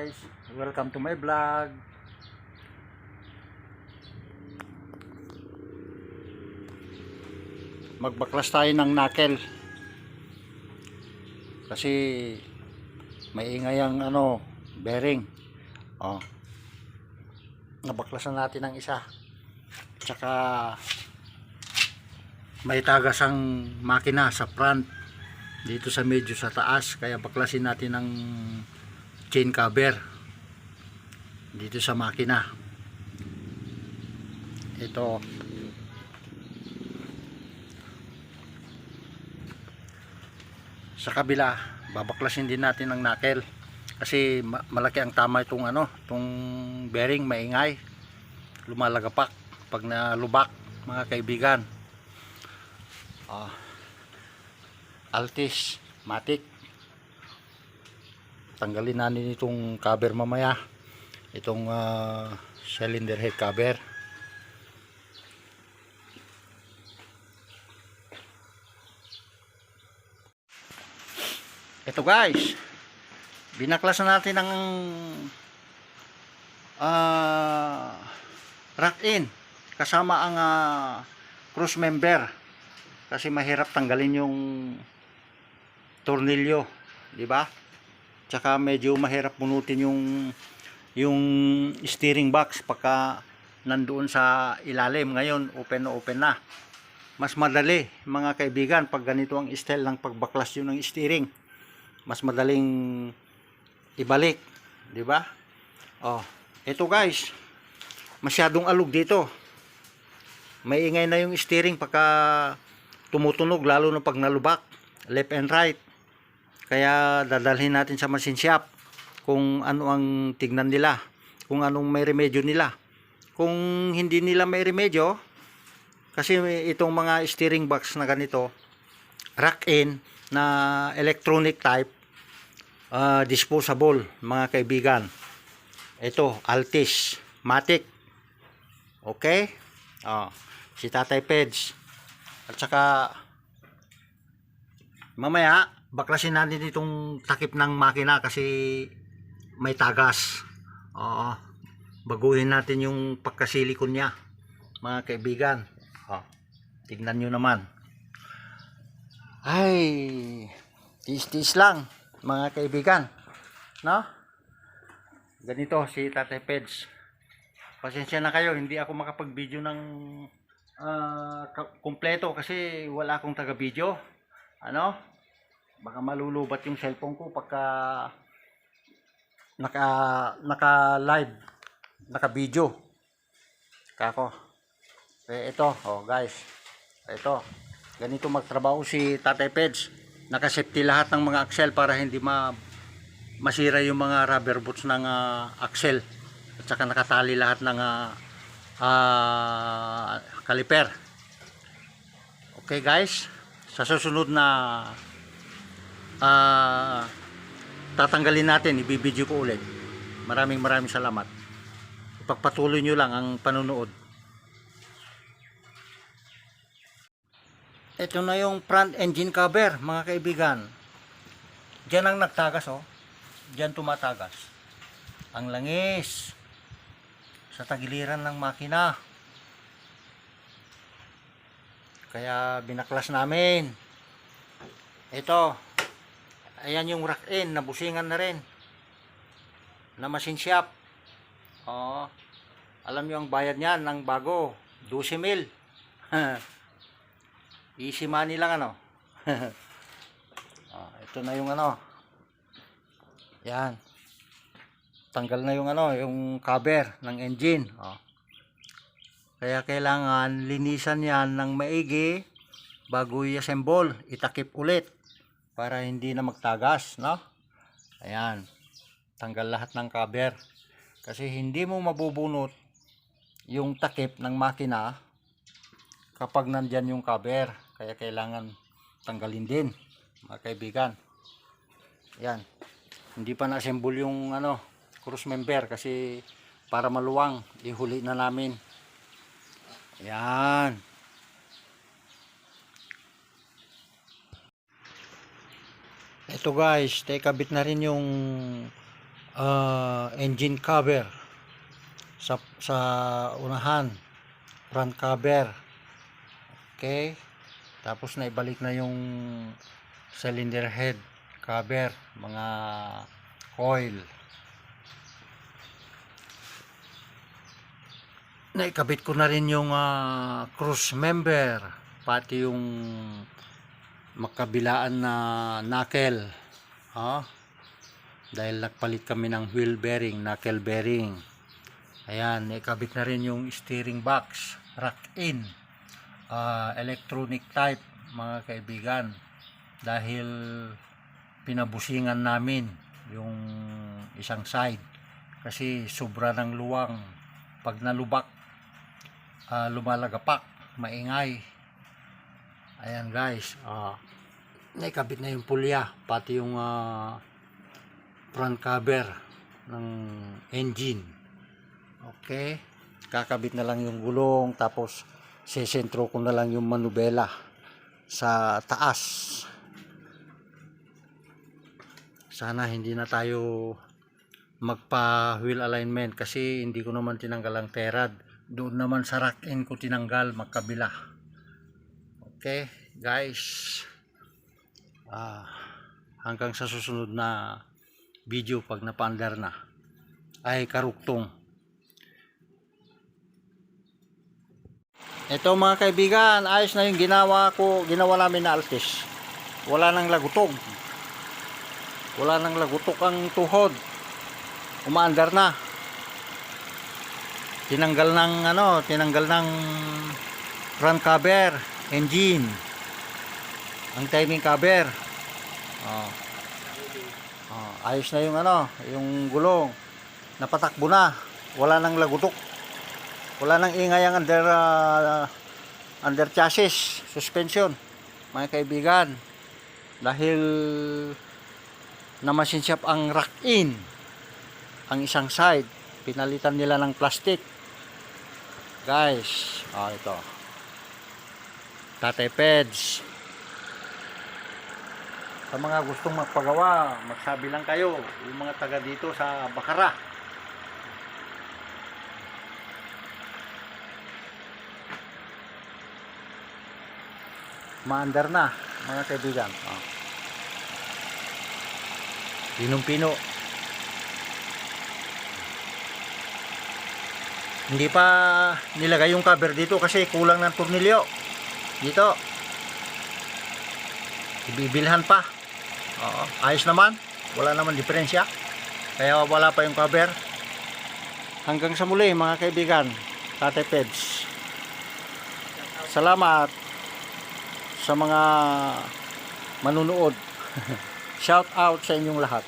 guys, welcome to my vlog. Magbaklas tayo ng knuckle kasi may ingay ang bearing. Nabaklasan natin ng isa, tsaka may tagas ang makina sa front dito sa medyo sa taas, kaya baklasin natin ng chain cover dito sa makina. Ito sa kabila, babaklasin din natin ang knuckle kasi malaki ang tama itong itong bearing, maingay, lumalagapak pag nalubak mga kaibigan. Altis Matic, tanggalin natin itong cover mamaya, itong cylinder head cover. Ito guys, binaklasan natin ng rack in kasama ang cross member kasi mahirap tanggalin yung tornilyo, di ba? Tsaka medyo mahirap bunutin yung steering box pagka nandoon sa ilalim. Ngayon open na open na. Mas madali mga kaibigan pag ganito ang style ng pagbaklas yun ng steering. Mas madaling ibalik, di ba? Ito guys, masyadong alog dito. May ingay na yung steering pagka tumutunog, lalo na pag nalubak left and right. Kaya dadalhin natin sa machine shop kung ano ang tignan nila, kung anong may remedyo nila. Kung hindi nila may remedyo, kasi itong mga steering box na ganito, rack in na electronic type, disposable mga kaibigan. Ito Altis Matic. Okay, si Tatay Peds. At saka mamaya baklasin natin itong takip ng makina kasi may tagas. Baguhin natin yung pagkasilikon niya mga kaibigan. Tignan nyo naman. Ay, tiis-tiis lang mga kaibigan, no? Ganito si Tatay Peds. Pasensya na kayo, hindi ako makapag-video ng kumpleto kasi wala akong taga-video. Baka malulubat yung cellphone ko pagka naka-live, naka-video. Kako. Ito, guys. Ito. Ganito magtrabaho si Tatay Peds. Naka-safety lahat ng mga axle para hindi masira yung mga rubber boots ng axle. At saka nakatali lahat ng caliper. Okay guys, sa susunod na tatanggalin natin, ibibideo ko ulit. Maraming salamat. Ipagpatuloy nyo lang ang panunood. Ito na yung front engine cover mga kaibigan. Diyan ang nagtagas, diyan tumatagas ang langis sa tagiliran ng makina, kaya binaklas namin. Ito, ayan yung rack in, nabusingan na rin na machine shop. Alam nyo ang bayad niyan ng bago, 12,000. Easy money lang ito na yung yan, tanggal na yung cover ng engine. Kaya kailangan linisan yan ng maigi bago i-assemble, itakip ulit para hindi na magtagas, no? Ayan, tanggal lahat ng cover kasi hindi mo mabubunot yung takip ng makina kapag nandyan yung cover. Kaya kailangan tanggalin din mga kaibigan. Yan, hindi pa na-assemble yung cross member kasi para maluwang, ihuli na namin. Yan. Ito guys, kabit na rin yung engine cover sa unahan, front cover. Okay, tapos na ibalik na yung cylinder head cover, mga coil. Naikabit ko na rin yung cruise member, pati yung makabilaan na knuckle, dahil nagpalit kami ng wheel bearing, knuckle bearing. Ayan, naikabit na rin yung steering box, rack in, electronic type mga kaibigan, dahil pinabusingan namin yung isang side kasi sobra ng luwang. Pag nalubak, lumalagapak, maingay. Ayan guys, naikabit na yung pulya, pati yung front cover ng engine. Okay, kakabit na lang yung gulong, tapos sesentro ko na lang yung manubela sa taas. Sana hindi na tayo magpa wheel alignment kasi hindi ko naman tinanggal ang terad. Doon naman sa rack in ko tinanggal magkabila. Okay guys, hanggang sa susunod na video pag napaandar na ay karuktong. Ito mga kaibigan, ayos na yung ginawa namin na Altis. Wala nang lagutog, wala nang lagutok ang tuhod, umaandar na. Tinanggal ng front cover, engine, ang timing cover. Ayos na yung gulong, napatakbo na, wala nang lagutok, wala nang ingay ang under chassis suspension mga kaibigan, dahil na machine shop ang rack in, ang isang side pinalitan nila ng plastic guys. Ito Tatay Peds. Sa mga gustong magpagawa, magsabi lang kayo, yung mga taga dito sa Bacara. Maandar na mga kaibigan. Pinong-pino. Hindi pa nilagay yung cover dito kasi kulang ng tornilyo dito. Ibibilhan pa. Ayos naman, wala naman diferensya, kaya wala pa yung cover. Hanggang sa muli mga kaibigan, Tatay Peds. Salamat sa mga manunood. Shout out sa inyong lahat.